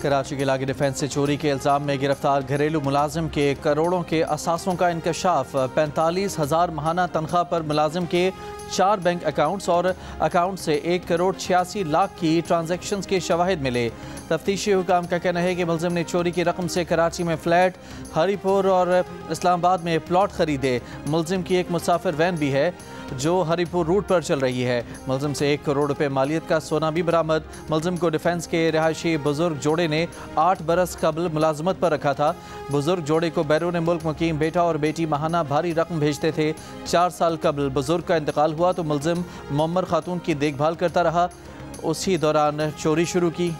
कराची के इलाके डिफेंस से चोरी के इल्ज़ाम में गिरफ्तार घरेलू मुलाजिम के करोड़ों के असासों का इंकशाफ। 45,000 माहाना तनख्वाह पर मुलाजिम के 4 बैंक अकाउंट्स और अकाउंट से 1,86,00,000 की ट्रांजैक्शंस के शवाहिद मिले। तफ्तीशी हुकाम का कहना है कि मुलजिम ने चोरी की रकम से कराची में फ्लैट, हरीपुर और इस्लामाबाद में प्लॉट खरीदे। मुलजिम की एक मुसाफिर वैन भी है जो हरीपुर रूट पर चल रही है। मुलजिम से 1 करोड़ रुपए मालियत का सोना भी बरामद। मुलजिम को डिफेंस के रहायशी बुजुर्ग जोड़े ने 8 बरस कबल मुलाजमत पर रखा था। बुजुर्ग जोड़े को बैरून मुल्क मुकीम बेटा और बेटी माहाना भारी रकम भेजते थे। 4 साल कबल बुजुर्ग का इंतकाल हुआ तो मुलजिम मोमर खातून की देखभाल करता रहा। उसी दौरान चोरी शुरू की।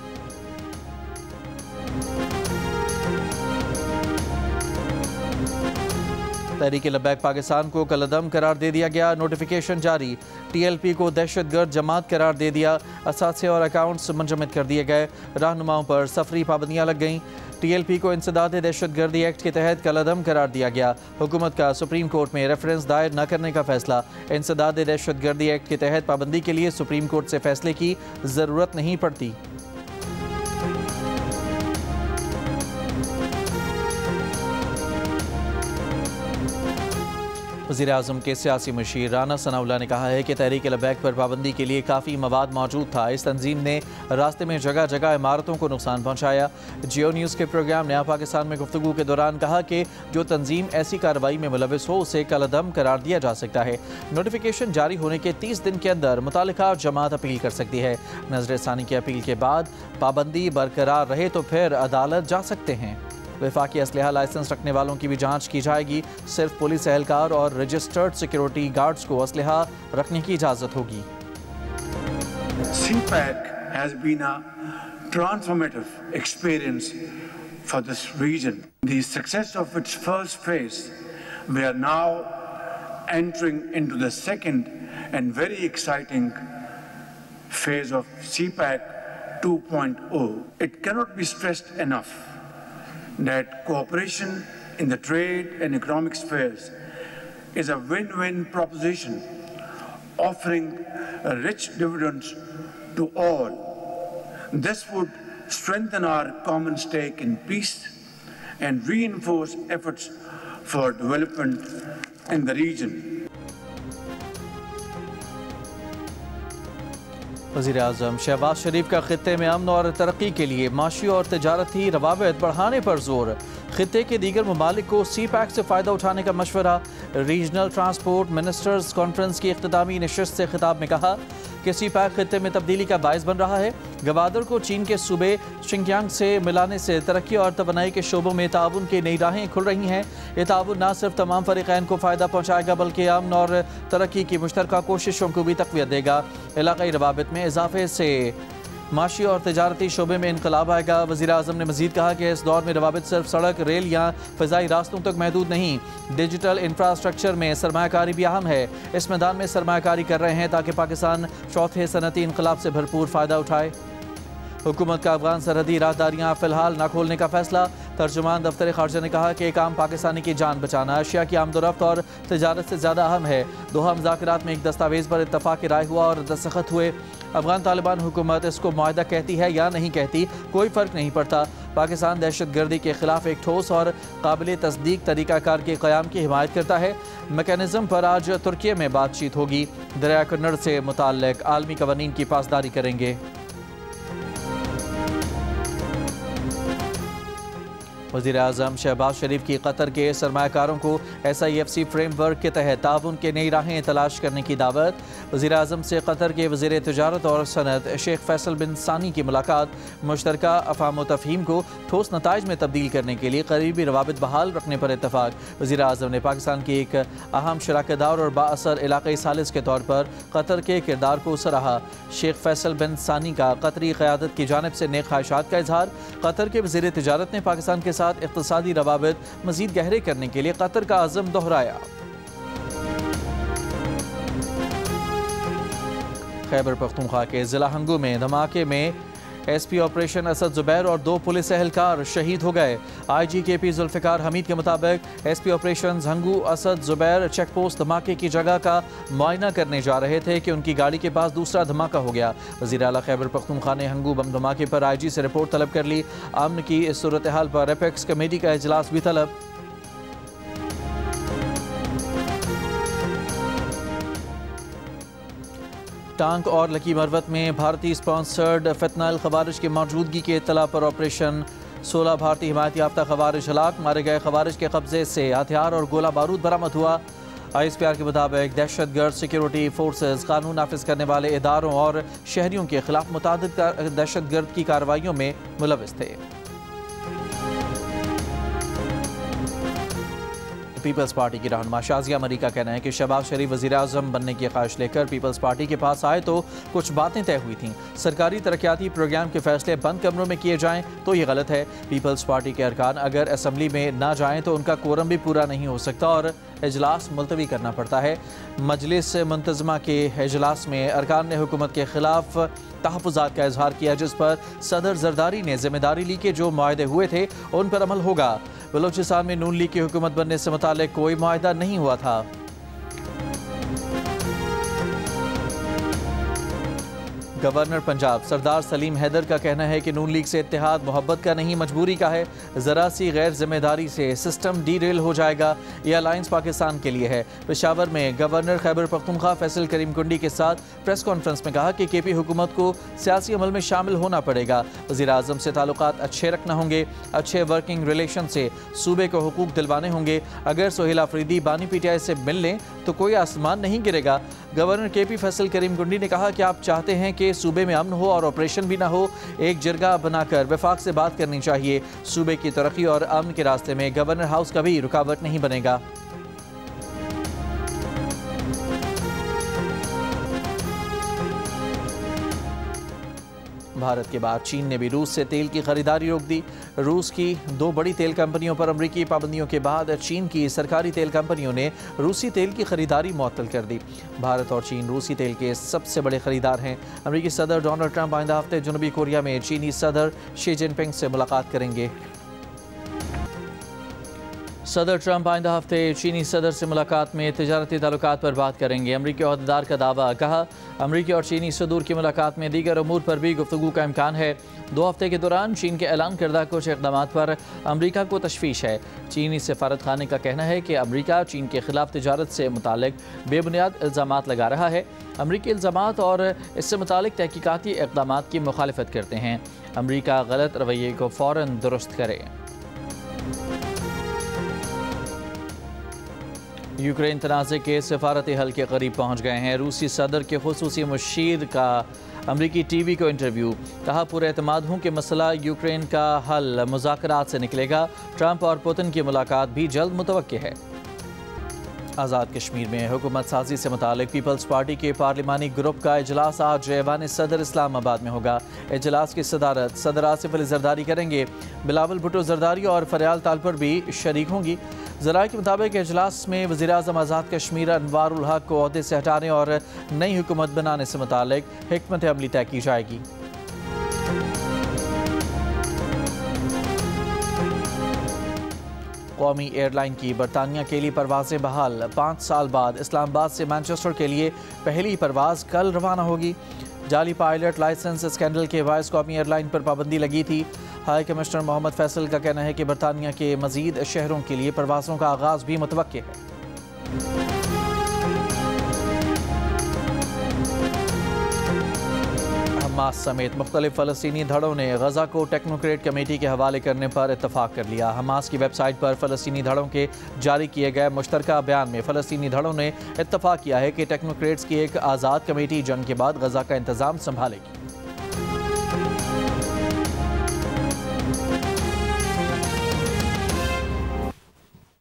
तहरीक लब्बैक पाकिस्तान को कलअदम करार दे दिया गया। नोटिफिकेशन जारी। TLP को दहशतगर्द जमात करार दे दिया। असासे और अकाउंट्स मुंजमद कर दिए गए। रहनुमाओं पर सफरी पाबंदियाँ लग गईं। TLP को इंसदाद दहशतगर्दी एक्ट के तहत कलअदम करार दिया गया। हुकूमत का सुप्रीम कोर्ट में रेफरेंस दायर न करने का फैसला। इंसदाद दहशतगर्दी एक्ट के तहत पाबंदी के लिए सुप्रीम कोर्ट से फैसले की ज़रूरत नहीं पड़ती। वज़ीर-ए-आज़म के सियासी मुशीर राना सनाउल्लाह ने कहा है कि तहरीक लब्बैक पर पाबंदी के लिए काफ़ी मवाद मौजूद था। इस तंजीम ने रास्ते में जगह जगह इमारतों को नुकसान पहुँचाया। जियो न्यूज़ के प्रोग्राम नया पाकिस्तान में गुफ्तगू के दौरान कहा कि जो तंजीम ऐसी कार्रवाई में मुलविस हो उसे कलअदम करार दिया जा सकता है। नोटिफिकेशन जारी होने के 30 दिन के अंदर मुतालिका जमात अपील कर सकती है। नजर-ए-सानी की अपील के बाद पाबंदी बरकरार रहे तो फिर अदालत जा सकते हैं। वफाकी असलहा लाइसेंस रखने वालों की भी जांच की जाएगी। सिर्फ पुलिस एहलकार और रजिस्टर्ड सिक्योरिटी गार्ड्स को असलहा रखने की इजाज़त होगी। CPAC has been a transformative experience for this region. The success of its first phase, we are now entering into the second and very exciting phase of CPAC 2.0. It cannot be stressed enough that cooperation in the trade and economic spheres is a win-win proposition, offering rich dividends to all. This would strengthen our common stake in peace and reinforce efforts for development in the region. वज़ीर-ए-आज़म शहबाज शरीफ का खित्ते में अमन और तरक्की के लिए माशी और तजारती रवाबित बढ़ाने पर जोर। खित्ते के दीगर ममालिक को CPAC से फ़ायदा उठाने का मशवरा। रीजनल ट्रांसपोर्ट मिनिस्टर्स कॉन्फ्रेंस की इख्तितामी नशिस्त से खिताब में कहा कि CPAC खित्ते में तब्दीली का बायस बन रहा है। गवादर को चीन के सूबे शिंगयांग से मिलाने से तरक्की और तवानाई के शोबों में ताउन की नई राहें खुल रही हैं। ये ताउन न सिर्फ तमाम फरीक़ैन को फ़ायदा पहुँचाएगा बल्कि अमन और तरक्की की मुश्तरका कोशिशों को भी तक़वियत देगा। इलाक़ाई रवाबित में इजाफे से माशी और तजारती शोबे में इनकलाब आएगा। वज़ीर-ए-आज़म ने मज़ीद कहा कि इस दौर में रवाबित सिर्फ सड़क, रेल या फ़िज़ाई रास्तों तक महदूद नहीं, डिजिटल इंफ्रास्ट्रक्चर में सरमायाकारी भी अहम है। इस मैदान में सरमायाकारी कर रहे हैं ताकि पाकिस्तान चौथे सनती इनकलाब से भरपूर फ़ायदा उठाए। हुकूमत का अफगान सरहदी राहदारियाँ फ़िलहाल न खोलने का फैसला। तर्जुमान दफ्तर ख़ारजा ने कहा कि काम पाकिस्तानी की जान बचाना अशिया की आमदोरफ्त और तजारत से ज़्यादा अहम है। दोहा मुज़ाकरात में एक दस्तावेज़ पर इत्तफ़ाक़ राय हुआ और दस्तखत हुए। अफगान तालिबान हुकूमत इसको मुआहदा कहती है या नहीं कहती कोई फ़र्क नहीं पड़ता। पाकिस्तान दहशतगर्दी के ख़िलाफ़ एक ठोस और काबिल तस्दीक तरीक़ाकार के क़याम की हिमायत करता है। मैकेनिज़्म पर आज तुर्की में बातचीत होगी। दरिया कन्नड़ से मुताल्लिक़ आलमी कवानीन की पासदारी करेंगे। वज़ीर-ए-आज़म शहबाज शरीफ की कतर के सरमायाकारों को SIFC फ्रेमवर्क के तहत ताउन के नई राहें तलाश करने की दावत। वज़ीर-ए-आज़म से कतर के वज़ीर तिजारत और सनत शेख फैसल बिन सानी की मुलाकात। मुश्तरका अफ़हाम व तफ़हीम को ठोस नताइज में तब्दील करने के लिए करीबी रवाबित बहाल रखने पर इत्तफ़ाक़। वज़ीर-ए-आज़म ने पाकिस्तान की एक अहम शराकतदार और बाअसर इलाक़ाई सालिस के तौर पर कतर के किरदार को सराहा। शेख फैसल बिन सानी का कतरी क़यादत की जानिब से नेक ख्वाहिशात का इजहार। कतर के वज़ीर तिजारत ने पाकिस्तान के साथ इक़्तिसादी रवाबित मज़ीद गहरे करने के लिए कतर का अज़म दोहराया। खैबर पख्तूनख्वा के ज़िला हंगू में धमाके में SP ऑपरेशन असद जुबैर और 2 पुलिस एहलकार शहीद हो गए। IG KP जुल्फिकार हमीद के मुताबिक SP operation Hangu Asad Zubair check post धमाके की जगह का मुआयना करने जा रहे थे कि उनकी गाड़ी के पास दूसरा धमाका हो गया। वज़ीर आला खैबर पख्तूनख्वा ने हंगू बम धमाके पर IG से रिपोर्ट तलब कर ली। अमन की इस सूरत हाल पर एपेक्स कमेटी का इजलास भी तलब। टांक और लकी मरवत में भारतीय स्पॉन्सर्ड फितनाइल खवारिज की मौजूदगी की इत्तला पर ऑपरेशन 16 भारतीय हिमायत याफ्ता खवारिज हलाक। मारे गए खवारिज के कब्जे से हथियार और गोला बारूद बरामद हुआ। ISPR के मुताबिक दहशतगर्द सिक्योरिटी फोर्सेज कानून नाफिज करने वाले इदारों और शहरियों के खिलाफ मुतादिद दहशतगर्द की कार्रवाइयों में मुलविस थे। पीपल्स पार्टी की रहनुमा शाजिया मरी का कहना है कि शहबाज शरीफ वज़ीर-ए-आज़म बनने की ख्वाहिश लेकर पीपल्स पार्टी के पास आए तो कुछ बातें तय हुई थीं। सरकारी तरक्याती प्रोग्राम के फैसले बंद कमरों में किए जाएं तो ये गलत है। पीपल्स पार्टी के अरकान अगर असम्बली में ना जाएं तो उनका कोरम भी पूरा नहीं हो सकता और इजलास मुलतवी करना पड़ता है। मजलिस मुंतज़मा के इजलास में अरकान ने हुकूमत के खिलाफ तहफ़्फ़ुज़ात का इजहार किया, जिस पर सदर जरदारी ने जिम्मेदारी ली कि जो मुआहदे हुए थे उन पर अमल होगा। बलूचिस्तान में नून लीग की हुकूमत बनने से मुताल्लिक़ कोई मुआहदा नहीं हुआ था। गवर्नर पंजाब सरदार सलीम हैदर का कहना है कि नून लीग से इत्तेहाद मोहब्बत का नहीं मजबूरी का है। ज़रा सी गैर जिम्मेदारी से सिस्टम डीरेल हो जाएगा। यह अलायंस पाकिस्तान के लिए है। पेशावर में गवर्नर खैबर पख्तूनख्वा फैसल करीम कुंडी के साथ प्रेस कॉन्फ्रेंस में कहा कि KP हुकूमत को सियासी अमल में शामिल होना पड़ेगा। वज़ीर-ए-आज़म से ताल्लुकात अच्छे रखना होंगे। अच्छे वर्किंग रिलेशन से सूबे को हुकूक दिलवाने होंगे। अगर सोहेल अफरीदी बानी PTI से मिल लें तो कोई आसमान नहीं गिरेगा। गवर्नर KP फैसल करीम कुंडी ने कहा कि आप चाहते हैं कि सूबे में अमन हो और ऑपरेशन भी ना हो। एक जरगा बनाकर वफाक से बात करनी चाहिए। सूबे की तरक्की और अमन के रास्ते में गवर्नर हाउस कभी रुकावट नहीं बनेगा। भारत के बाद चीन ने भी रूस से तेल की खरीदारी रोक दी। रूस की 2 बड़ी तेल कंपनियों पर अमरीकी पाबंदियों के बाद चीन की सरकारी तेल कंपनियों ने रूसी तेल की खरीदारी मुअत्तल कर दी। भारत और चीन रूसी तेल के सबसे बड़े खरीदार हैं। अमरीकी सदर डोनाल्ड ट्रंप आइंदा हफ्ते जनूबी कोरिया में चीनी सदर शी जिनपिंग से मुलाकात करेंगे। सदर ट्रंप आइंदा हफ्ते चीनी सदर से मुलाकात में तिजारती ताल्लुकात पर बात करेंगे। अमरीकी अहदेदार का दावा, कहा अमरीकी और चीनी सदूर की मुलाकात में दीगर अमूर पर भी गुफ्तगू का इम्कान है। 2 हफ्ते के दौरान चीन के ऐलान करदा कुछ इक़दामात पर अमरीका को तशवीश है। चीनी सफारत खाने का कहना है कि अमरीका चीन के खिलाफ तिजारत से मुतालिक बेबुनियाद इल्ज़ामात लगा रहा है। अमरीकी इल्ज़ामात और इससे मुतालिक तहकीकाती इक़दामात की मुखालिफत करते हैं। अमरीका गलत रवैये को फ़ौरन दुरुस्त करे। यूक्रेन तनाज़े के सफारती हल के करीब पहुँच गए हैं। रूसी सदर के खुसूसी मुशीर का अमरीकी TV को इंटरव्यू, कहा पूरे एतमाद हूँ कि मसला यूक्रेन का हल मुज़ाकरात से निकलेगा। ट्रंप और पुतिन की मुलाकात भी जल्द मुतवक्के है। आज़ाद कश्मीर में हुकूमत साजी से मुतालिक पीपल्स पार्टी के पार्लिमानी ग्रुप का इजलास आज ऐवान सदर इस्लामाबाद में होगा। इजलास की सदारत सदर आसिफ अली जरदारी करेंगे। बिलावल भुट्टो जरदारी और फरियाल तालपुर भी शरीक होंगी। ज़राए के मुताबिक इजलास में वज़ीर-ए-आज़म आज़ाद कश्मीर अनवारुल हक को ओहदे से हटाने और नई हुकूमत बनाने से मुतालिक हिकमत अमली तय की जाएगी। कौमी एयरलाइन की बरतानिया के लिए परवाज़ें बहाल। 5 साल बाद इस्लामाबाद से मैनचेस्टर के लिए पहली परवाज़ कल रवाना होगी। जाली पायलट लाइसेंस स्कैंडल के बायस कौमी एयरलाइन पर पाबंदी लगी थी। हाई कमिश्नर मोहम्मद फैसल का कहना है कि बरतानिया के मज़ीद शहरों के लिए परवाज़ों का आगाज़ भी मुतवक्के है। हमास समेत मुख्तलिफ फ़लस्तीनी धड़ों ने गज़ा को टेक्नोक्रेट कमेटी के हवाले करने पर इत्तफाक कर लिया। हमास की वेबसाइट पर फ़लस्तीनी धड़ों के जारी किए गए मुश्तरका बयान में फ़लस्तीनी धड़ों ने इत्तफाक किया है कि टेक्नोक्रेट्स की एक आज़ाद कमेटी जंग के बाद गज़ा का इंतज़ाम संभालेगी।